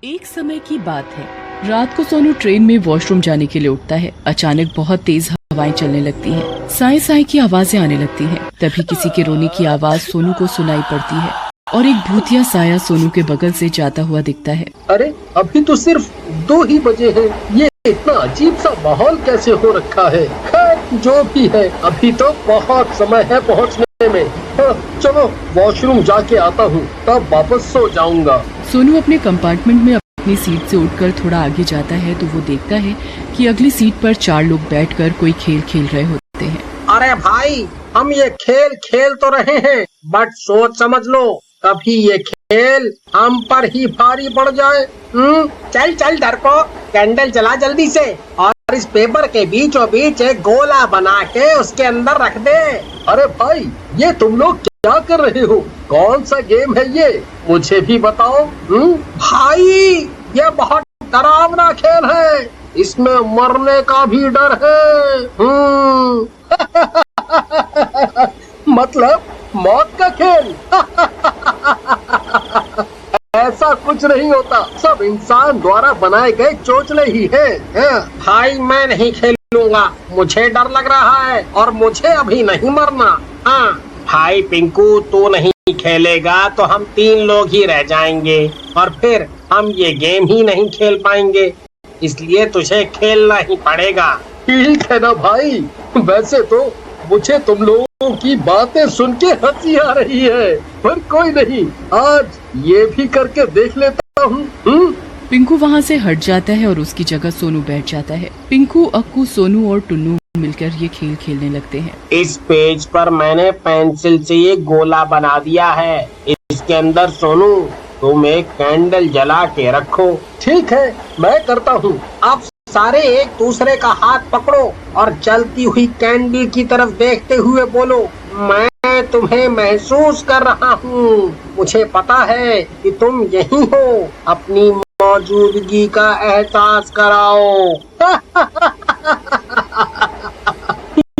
एक समय की बात है। रात को सोनू ट्रेन में वॉशरूम जाने के लिए उठता है। अचानक बहुत तेज हवाएं चलने लगती हैं। साए साए की आवाजें आने लगती हैं। तभी किसी के रोने की आवाज सोनू को सुनाई पड़ती है और एक भूतिया साया सोनू के बगल से जाता हुआ दिखता है। अरे अभी तो सिर्फ 2 ही बजे हैं। ये इतना अजीब सा माहौल कैसे हो रखा है। खैर जो भी है, अभी तो बहुत समय है पहुंचने में। चलो वॉशरूम जाके आता हूँ, तब वापस सो जाऊंगा। सोनू अपने कंपार्टमेंट में अपनी सीट से उठकर थोड़ा आगे जाता है तो वो देखता है कि अगली सीट पर 4 लोग बैठकर कोई खेल खेल रहे होते हैं। अरे भाई, हम ये खेल खेल तो रहे हैं, बट सोच समझ लो, कभी ये खेल हम पर ही भारी पड़ जाए। चल चल डरपोक, कैंडल जला जल्दी से और इस पेपर के बीचों बीच एक गोला बना के उसके अंदर रख दे। अरे भाई, ये तुम लोग क्या कर रहे हो? कौन सा गेम है ये? मुझे भी बताओ। भाई, ये बहुत डरावना खेल है, इसमें मरने का भी डर है। मतलब मौत का खेल। ऐसा कुछ नहीं होता, सब इंसान द्वारा बनाए गए चोचले ही हैं। भाई मैं नहीं खेलूंगा, मुझे डर लग रहा है और मुझे अभी नहीं मरना। हाँ भाई पिंकू, तू नहीं खेलेगा तो हम 3 लोग ही रह जाएंगे और फिर हम ये गेम ही नहीं खेल पाएंगे, इसलिए तुझे खेलना ही पड़ेगा। ठीक है ना भाई, वैसे तो मुझे तुम लोगों की बातें सुन के हंसी आ रही है, पर कोई नहीं, आज ये भी करके देख लेता हूँ। पिंकू वहाँ से हट जाता है और उसकी जगह सोनू बैठ जाता है। पिंकू, अक्कू, सोनू और टुन्नू मिलकर ये खेल खेलने लगते हैं। इस पेज पर मैंने पेंसिल से ये गोला बना दिया है, इसके अंदर सोनू तुम एक कैंडल जला के रखो। ठीक है, मैं करता हूँ। आप सारे एक दूसरे का हाथ पकड़ो और जलती हुई कैंडल की तरफ देखते हुए बोलो, मैं तुम्हें महसूस कर रहा हूँ, मुझे पता है कि तुम यहीं हो, अपनी मौजूदगी का एहसास कराओ।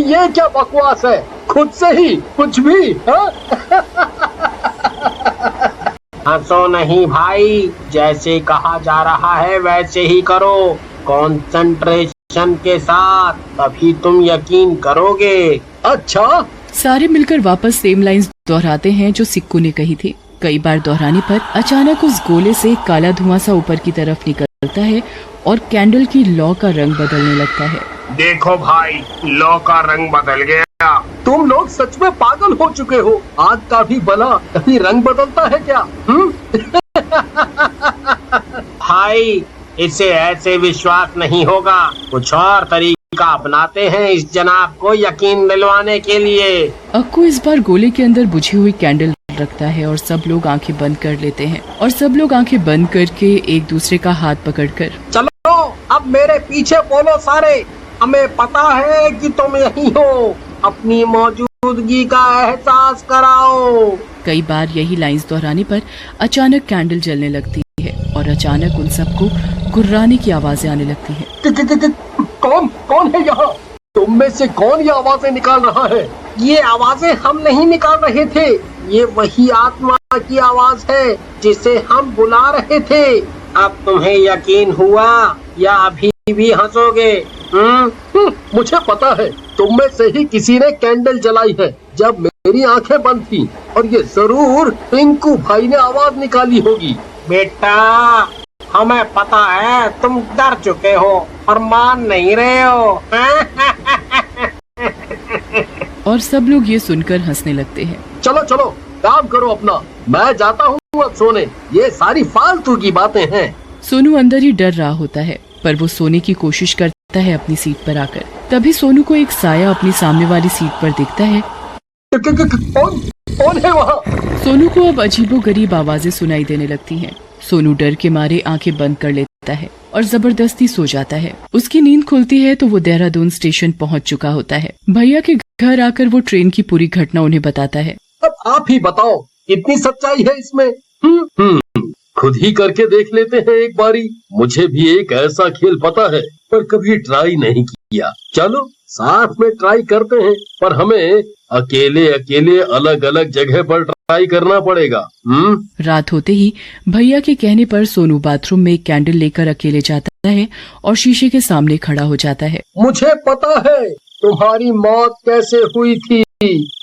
ये क्या बकवास है, खुद से ही कुछ भी। हंसो नहीं भाई, जैसे कहा जा रहा है वैसे ही करो, कंसंट्रेशन के साथ, तभी तुम यकीन करोगे। अच्छा। सारे मिलकर वापस सेम लाइंस दोहराते हैं जो सिक्कू ने कही थी। कई बार दोहराने पर अचानक उस गोले से काला धुआं सा ऊपर की तरफ निकलता है और कैंडल की लौ का रंग बदलने लगता है। देखो भाई, लौ का रंग बदल गया। तुम लोग सच में पागल हो चुके हो, आग का भी भला कभी रंग बदलता है क्या? भाई, इसे ऐसे विश्वास नहीं होगा, कुछ और तरीका अपनाते हैं इस जनाब को यकीन दिलवाने के लिए। अक्कू इस बार गोले के अंदर बुझी हुई कैंडल रखता है और सब लोग आंखें बंद कर लेते हैं और सब लोग आंखें बंद करके एक दूसरे का हाथ पकड़कर, चलो अब मेरे पीछे बोलो सारे, हमें पता है कि तुम यहीं हो, अपनी मौजूदगी का एहसास कराओ। कई बार यही लाइंस दोहराने पर अचानक कैंडल जलने लगती है और अचानक उन सबको गुर्राने की आवाजें आने लगती हैं। कौन है यहाँ? तुम में से कौन ये आवाजें निकाल रहा है? ये आवाजें हम नहीं निकाल रहे थे, ये वही आत्मा की आवाज है जिसे हम बुला रहे थे। अब तुम्हें यकीन हुआ या अभी भी हंसोगे? मुझे पता है, तुम में से ही किसी ने कैंडल जलाई है जब मेरी आंखें बंद थी, और ये जरूर पिंकू भाई ने आवाज निकाली होगी। बेटा, हमें पता है तुम डर चुके हो और मान नहीं रहे हो। और सब लोग ये सुनकर हंसने लगते हैं। चलो चलो, काम करो अपना, मैं जाता हूँ अब सोने, ये सारी फालतू की बातें हैं। सोनू अंदर ही डर रहा होता है, पर वो सोने की कोशिश करता है अपनी सीट पर आकर। तभी सोनू को एक साया अपनी सामने वाली सीट पर दिखता है। कौन है वहाँ? सोनू को अब अजीबोगरीब आवाजें सुनाई देने लगती हैं। सोनू डर के मारे आंखें बंद कर लेता है और जबरदस्ती सो जाता है। उसकी नींद खुलती है तो वो देहरादून स्टेशन पहुंच चुका होता है। भैया के घर आकर वो ट्रेन की पूरी घटना उन्हें बताता है। अब आप ही बताओ, कितनी सच्चाई है इसमें? खुद ही करके देख लेते हैं एक बारी। मुझे भी एक ऐसा खेल पता है, पर कभी ट्राई नहीं किया। चलो साथ में ट्राई करते हैं, पर हमें अकेले अकेले अलग अलग जगह पर ट्राई करना पड़ेगा। रात होते ही भैया के कहने पर सोनू बाथरूम में एक कैंडल लेकर अकेले जाता है और शीशे के सामने खड़ा हो जाता है। मुझे पता है तुम्हारी मौत कैसे हुई थी।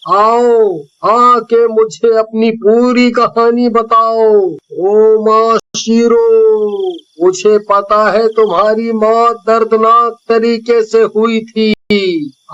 आओ आके मुझे अपनी पूरी कहानी बताओ। ओ माशिरो, मुझे पता है तुम्हारी मौत दर्दनाक तरीके से हुई थी।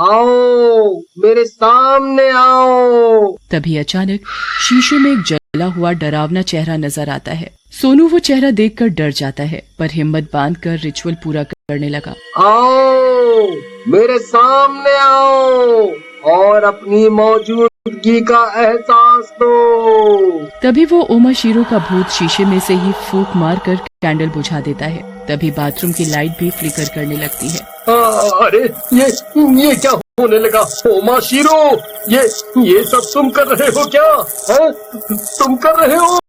आओ मेरे सामने आओ। तभी अचानक शीशे में एक जला हुआ डरावना चेहरा नजर आता है। सोनू वो चेहरा देखकर डर जाता है, पर हिम्मत बांधकर रिचुअल पूरा करने लगा। आओ मेरे सामने आओ और अपनी मौजूदगी का एहसास दो। तभी वो ओमाशीरो का भूत शीशे में से ही फूंक मारकर कैंडल बुझा देता है। तभी बाथरूम की लाइट भी फ्लिकर करने लगती है। अरे ये क्या होने लगा? ओमाशीरो, ये सब तुम कर रहे हो क्या? तुम कर रहे हो?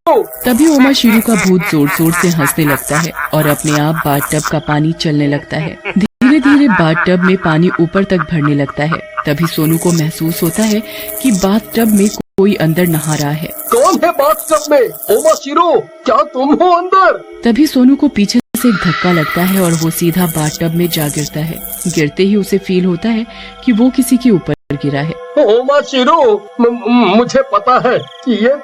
तभी ओमाशीरो का भूत जोर जोर से हंसने लगता है और अपने आप बाथटब का पानी चलने लगता है। धीरे धीरे बाथटब में पानी ऊपर तक भरने लगता है। तभी सोनू को महसूस होता है कि बाथटब में कोई अंदर नहा रहा है। कौन है बाथटब में? ओमाशीरो, क्या तुम हो अंदर? तभी सोनू को पीछे से एक धक्का लगता है और वो सीधा बाथटब में जा गिरता है। गिरते ही उसे फील होता है कि वो किसी के ऊपर गिरा है। ओमाशीरो, मुझे पता है कि ये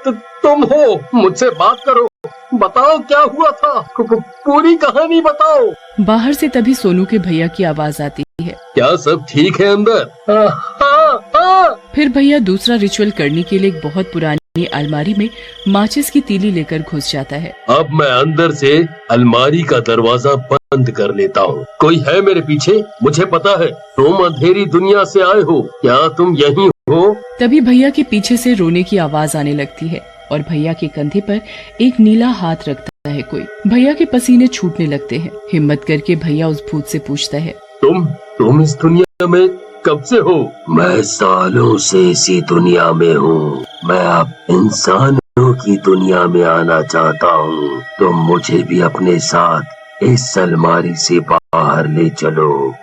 तुम हो। मुझसे बात करो, बताओ क्या हुआ था, पूरी कहानी बताओ। बाहर से तभी सोनू के भैया की आवाज आती है। क्या सब ठीक है अंदर? हाँ। फिर भैया दूसरा रिचुअल करने के लिए एक बहुत पुरानी अलमारी में माचिस की तीली लेकर घुस जाता है। अब मैं अंदर से अलमारी का दरवाजा बंद कर लेता हूँ। कोई है मेरे पीछे? मुझे पता है तुम अंधेरी दुनिया से आए हो। क्या तुम यहीं हो? तभी भैया के पीछे से रोने की आवाज आने लगती है और भैया के कंधे पर एक नीला हाथ रखता है कोई। भैया के पसीने छूटने लगते हैं। हिम्मत करके भैया उस भूत से पूछता है, तुम इस दुनिया में कब से हो? मैं सालों से इसी दुनिया में हूँ। मैं अब इंसानों की दुनिया में आना चाहता हूँ। तुम मुझे भी अपने साथ इस अलमारी से बाहर ले चलो।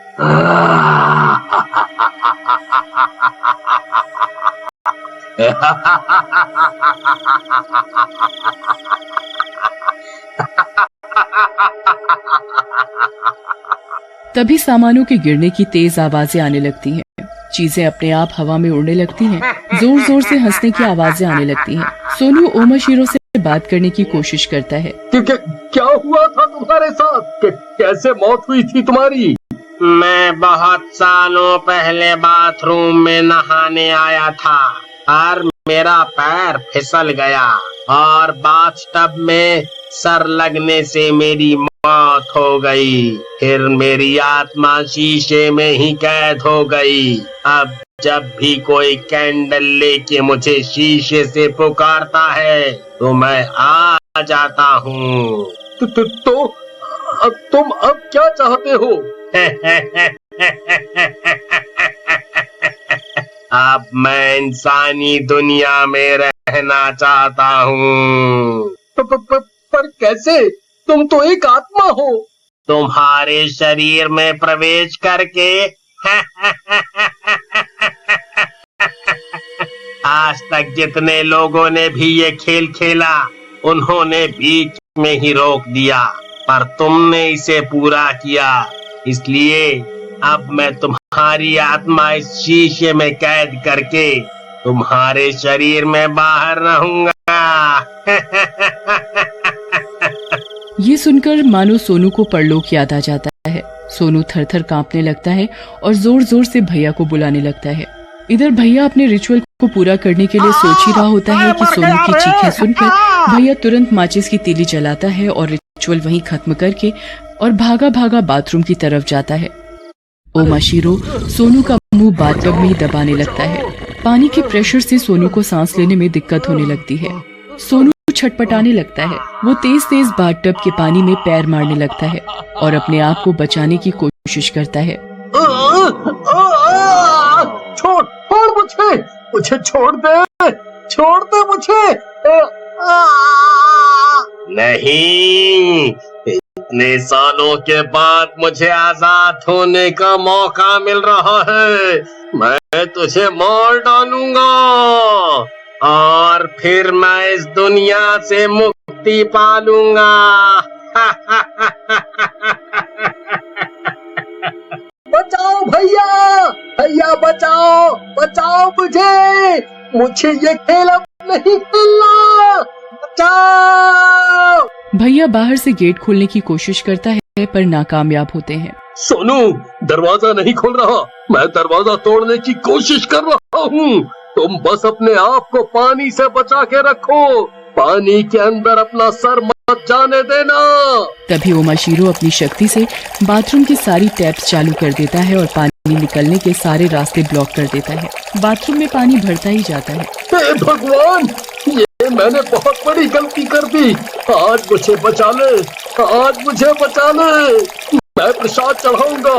तभी सामानों के गिरने की तेज आवाजें आने लगती हैं। चीजें अपने आप हवा में उड़ने लगती हैं। जोर जोर से हंसने की आवाजें आने लगती हैं। सोनू ओमाशीरो से बात करने की कोशिश करता है। क्या हुआ था तुम्हारे साथ? कैसे मौत हुई थी तुम्हारी? मैं बहुत सालों पहले बाथरूम में नहाने आया था और मेरा पैर फिसल गया और बाथटब में सर लगने से मेरी मौत हो गई। फिर मेरी आत्मा शीशे में ही कैद हो गई। अब जब भी कोई कैंडल लेके मुझे शीशे से पुकारता है तो मैं आ जाता हूँ। तो अब तुम अब क्या चाहते हो? अब मैं इंसानी दुनिया में रहना चाहता हूँ। पर कैसे? तुम तो एक आत्मा हो। तुम्हारे शरीर में प्रवेश करके आज तक जितने लोगों ने भी ये खेल खेला उन्होंने बीच में ही रोक दिया, पर तुमने इसे पूरा किया। इसलिए अब मैं तुम्हारी आत्मा इस शीशे में कैद करके तुम्हारे शरीर में बाहर रहूंगा। ये सुनकर मानो सोनू को परलोक याद आ जाता है। सोनू थर-थर कांपने लगता है और जोर जोर से भैया को बुलाने लगता है। इधर भैया अपने रिचुअल को पूरा करने के लिए सोच ही रहा होता है कि सोनू की चीखें सुनकर भैया तुरंत माचिस की तीली जलाता है और रिचुअल वहीं खत्म करके और भागा भागा बाथरूम की तरफ जाता है। ओमाशीरो सोनू का मुंह बाथटब में ही दबाने लगता है। पानी के प्रेशर से सोनू को सांस लेने में दिक्कत होने लगती है। सोनू छटपटाने लगता है। वो तेज तेज बाथटब के पानी में पैर मारने लगता है और अपने आप को बचाने की कोशिश करता है। छोड़ मुझे छोड़ दे मुझे। नहीं, इतने सालों के बाद मुझे आजाद होने का मौका मिल रहा है। मैं तुझे मार डालूंगा। और फिर मैं इस दुनिया से मुक्ति पा लूंगा। बचाओ भैया, भैया बचाओ, बचाओ मुझे ये खेल अब नहीं खेलना, बचाओ। भैया बाहर से गेट खोलने की कोशिश करता है पर नाकामयाब होते हैं। सोनू, दरवाजा नहीं खोल रहा, मैं दरवाजा तोड़ने की कोशिश कर रहा हूँ। तुम बस अपने आप को पानी से बचा के रखो, पानी के अंदर अपना सर मत जाने देना। तभी ओमाशीरो अपनी शक्ति से बाथरूम की सारी टैप्स चालू कर देता है और पानी निकलने के सारे रास्ते ब्लॉक कर देता है। बाथरूम में पानी भरता ही जाता है। हे भगवान, ये मैंने बहुत बड़ी गलती कर दी। आज मुझे बचा ले, आज मुझे बचा ले। मैं प्रसाद चढ़ाऊंगा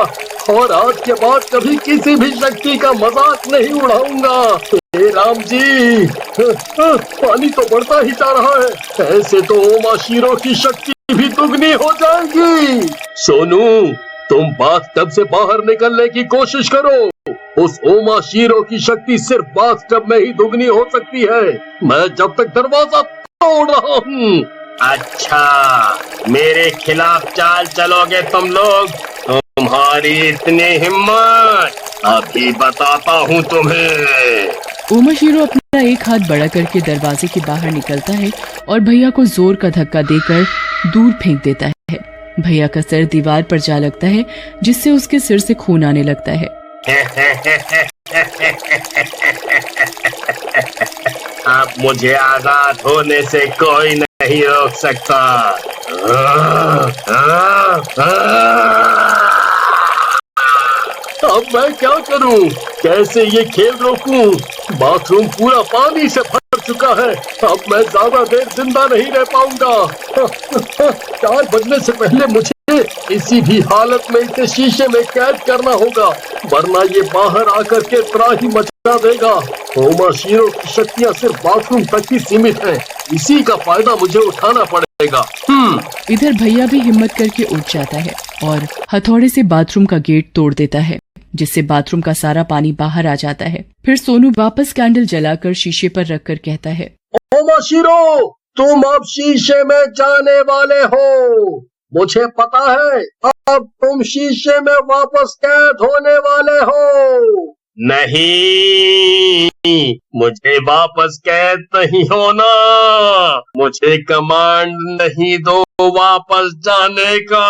और आज के बाद कभी किसी भी शक्ति का मजाक नहीं उड़ाऊंगा। हे राम जी, पानी तो बढ़ता ही जा रहा है, ऐसे तो ओमाशीरो की शक्ति भी दुगनी हो जाएगी। सोनू, तुम बाथटब से बाहर निकलने की कोशिश करो। उस ओमाशीरो की शक्ति सिर्फ बाथटब में ही दुगनी हो सकती है। मैं जब तक दरवाजा तोड़ रहा हूँ। अच्छा, मेरे खिलाफ चाल चलोगे तुम लोग? तुम्हारी इतनी हिम्मत, अभी बताता हूँ तुम्हें। ओमाशीरो अपना एक हाथ बड़ा करके दरवाजे के बाहर निकलता है और भैया को जोर का धक्का देकर दूर फेंक देता है। भैया का सिर दीवार पर जा लगता है जिससे उसके सिर से खून आने लगता है। अब मुझे आजाद होने से कोई नहीं रोक सकता। अब मैं क्या करूं? कैसे ये खेल रोकूं? बाथरूम पूरा पानी से भर चुका है। अब मैं ज्यादा देर जिंदा नहीं रह पाऊंगा। 4 बजने से पहले मुझे किसी भी हालत में इसे शीशे में कैद करना होगा, वरना ये बाहर आकर के त्राही मचा देगा। ओमाशीरो की शक्तियाँ सिर्फ बाथरूम तक ही सीमित हैं। इसी का फायदा मुझे उठाना पड़ेगा। इधर भैया भी हिम्मत करके उठ जाता है और हथौड़े से बाथरूम का गेट तोड़ देता है, जिससे बाथरूम का सारा पानी बाहर आ जाता है। फिर सोनू वापस कैंडल जलाकर शीशे पर रखकर कहता है, ओमाशीरो, तुम अब शीशे में जाने वाले हो। मुझे पता है अब तुम शीशे में वापस कैद होने वाले हो। नहीं, मुझे वापस कैद नहीं होना। मुझे कमांड नहीं दो वापस जाने का।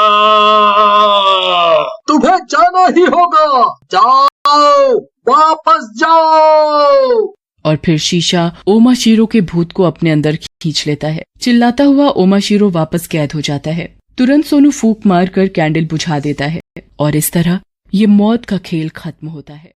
तुम्हें जाना ही होगा। जाओ, वापस जाओ। और फिर शीशा ओमाशीरो के भूत को अपने अंदर खींच लेता है। चिल्लाता हुआ ओमाशीरो वापस कैद हो जाता है। तुरंत सोनू फूंक मारकर कैंडल बुझा देता है और इस तरह ये मौत का खेल खत्म होता है।